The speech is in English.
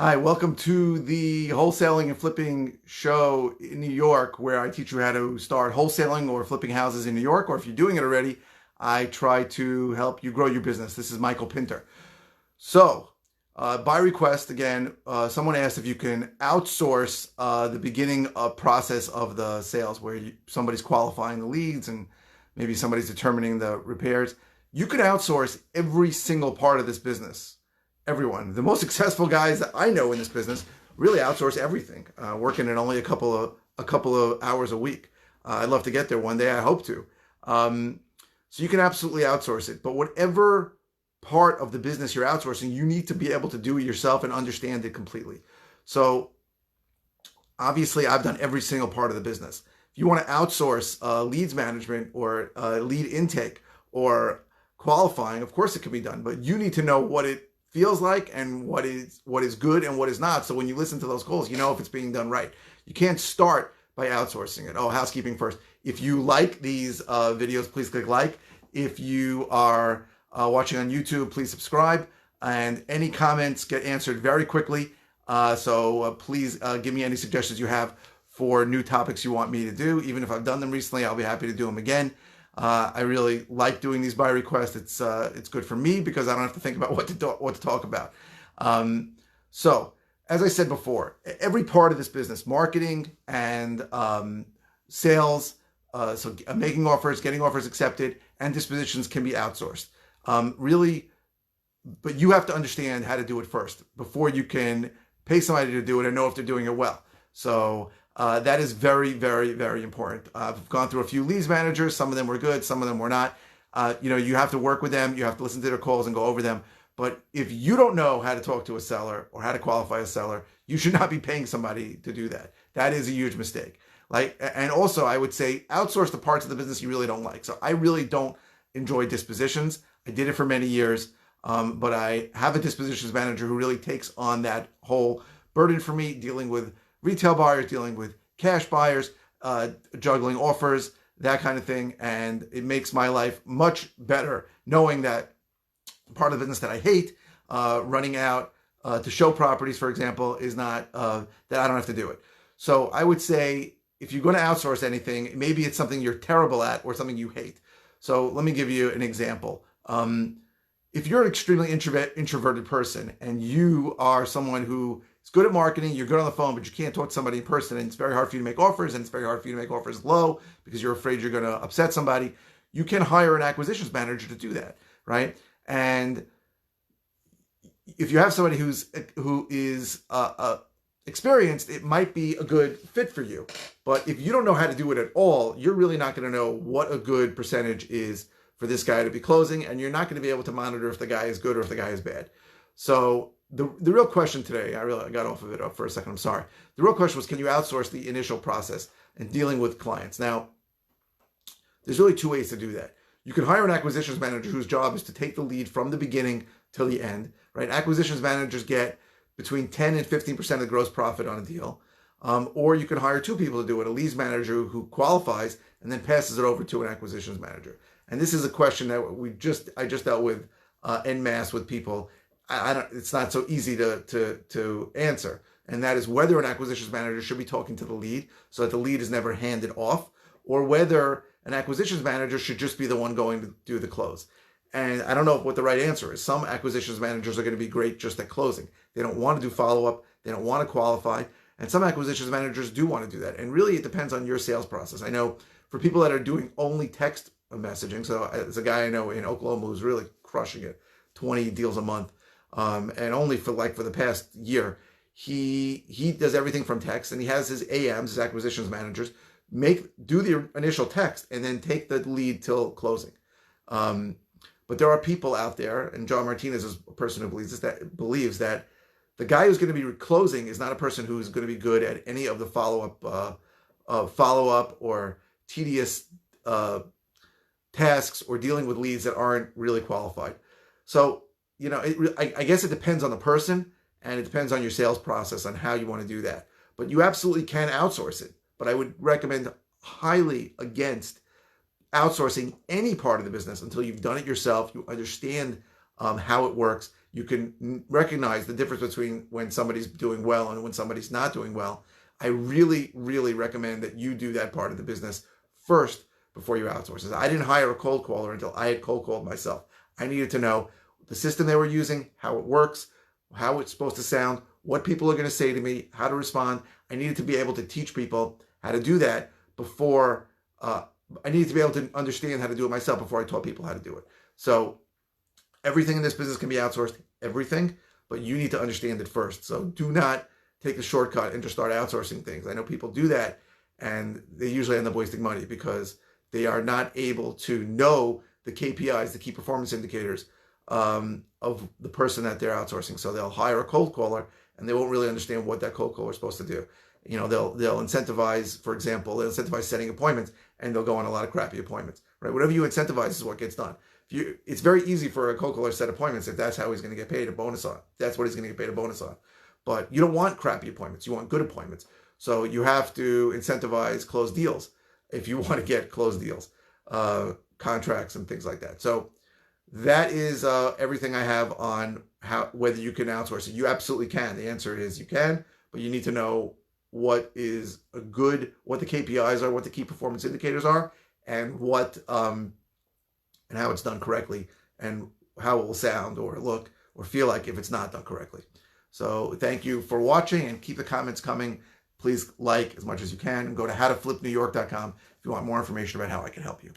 Hi, welcome to the wholesaling and flipping show in New York, where I teach you how to start wholesaling or flipping houses in New York. Or if you're doing it already, I try to help you grow your business. This is Michael Pinter. So, by request, again, someone asked if you can outsource the beginning process of the sales, where somebody's qualifying the leads and maybe somebody's determining the repairs. You could outsource every single part of this business. Everyone, the most successful guys that I know in this business really outsource everything, working at only a couple of hours a week. I'd love to get there one day. I hope to. So you can absolutely outsource it, but whatever part of the business you're outsourcing, you need to be able to do it yourself and understand it completely. So obviously, I've done every single part of the business. If you want to outsource leads management or lead intake or qualifying, of course it can be done, but you need to know what it feels like and what is good and what is not. So when you listen to those calls, you know if it's being done right. You can't start by outsourcing it. Oh, housekeeping first. If you like these videos, please click like. If you are watching on YouTube, please subscribe. And any comments get answered very quickly. So please give me any suggestions you have for new topics you want me to do. Even if I've done them recently, I'll be happy to do them again. I really like doing these by request. It's good for me because I don't have to think about what to talk about. So as I said before, every part of this business, marketing and sales, so making offers, getting offers accepted, and dispositions can be outsourced. Really, but you have to understand how to do it first before you can pay somebody to do it and know if they're doing it well. So that is very, very, very important. I've gone through a few leads managers. Some of them were good. Some of them were not. You have to work with them. You have to listen to their calls and go over them. But if you don't know how to talk to a seller or how to qualify a seller, you should not be paying somebody to do that. That is a huge mistake. And also I would say outsource the parts of the business you really don't like. So I really don't enjoy dispositions. I did it for many years. But I have a dispositions manager who really takes on that whole burden for me, dealing with retail buyers, dealing with cash buyers, juggling offers, that kind of thing. And it makes my life much better knowing that part of the business that I hate, running out to show properties, for example, is not, that I don't have to do it. So I would say if you're going to outsource anything, maybe it's something you're terrible at or something you hate. So let me give you an example. If you're an extremely introverted person and you are someone who is good at marketing, you're good on the phone, but you can't talk to somebody in person, and it's very hard for you to make offers, and it's very hard for you to make offers low because you're afraid you're going to upset somebody, you can hire an acquisitions manager to do that, right? And if you have somebody who is experienced, it might be a good fit for you. But if you don't know how to do it at all, you're really not going to know what a good percentage is for this guy to be closing, and you're not going to be able to monitor if the guy is good or if the guy is bad. So the real question today, I got off of it up for a second, I'm sorry. The real question was, can you outsource the initial process and dealing with clients? Now, there's really two ways to do that. You can hire an acquisitions manager whose job is to take the lead from the beginning till the end, right? Acquisitions managers get between 10 and 15% of the gross profit on a deal. Or you can hire two people to do it, a leads manager who qualifies and then passes it over to an acquisitions manager. And this is a question that I just dealt with en masse with people. It's not so easy to answer. And that is whether an acquisitions manager should be talking to the lead so that the lead is never handed off, or whether an acquisitions manager should just be the one going to do the close. And I don't know what the right answer is. Some acquisitions managers are going to be great just at closing. They don't want to do follow-up. They don't want to qualify. And some acquisitions managers do want to do that. And really, it depends on your sales process. I know for people that are doing only text messaging, so there's a guy I know in Oklahoma who's really crushing it, 20 deals a month, and only for the past year, he does everything from text, and he has his AMs, his acquisitions managers, do the initial text and then take the lead till closing. But there are people out there, and John Martinez is a person who believes that the guy who's going to be closing is not a person who's going to be good at any of the follow-up or tedious tasks or dealing with leads that aren't really qualified. So, I guess it depends on the person, and it depends on your sales process on how you want to do that. But you absolutely can outsource it. But I would recommend highly against outsourcing any part of the business until you've done it yourself, you understand how it works. You can recognize the difference between when somebody's doing well and when somebody's not doing well. I really, really recommend that you do that part of the business first before you outsource. I didn't hire a cold caller until I had cold called myself. I needed to know the system they were using, how it works, how it's supposed to sound, what people are going to say to me, how to respond. I needed to be able to teach people how to do that before, I needed to be able to understand how to do it myself before I taught people how to do it. So everything in this business can be outsourced, everything, but you need to understand it first. So do not take the shortcut and just start outsourcing things. I know people do that and they usually end up wasting money because they are not able to know the KPIs, the key performance indicators of the person that they're outsourcing. So they'll hire a cold caller and they won't really understand what that cold caller is supposed to do. You know, they'll incentivize, for example, they'll incentivize setting appointments and they'll go on a lot of crappy appointments, right? Whatever you incentivize is what gets done. It's very easy for a cold caller to set appointments if that's how he's going to get paid a bonus on. That's what he's going to get paid a bonus on. But you don't want crappy appointments. You want good appointments. So you have to incentivize closed deals if you want to get closed deals, contracts and things like that. So that is everything I have on whether you can outsource it. You absolutely can. The answer is you can, but you need to know what is what the KPIs are, what the key performance indicators are, and what and how it's done correctly, and how it will sound or look or feel like if it's not done correctly. So thank you for watching, and keep the comments coming. Please like as much as you can. Go to howtoflipnewyork.com if you want more information about how I can help you.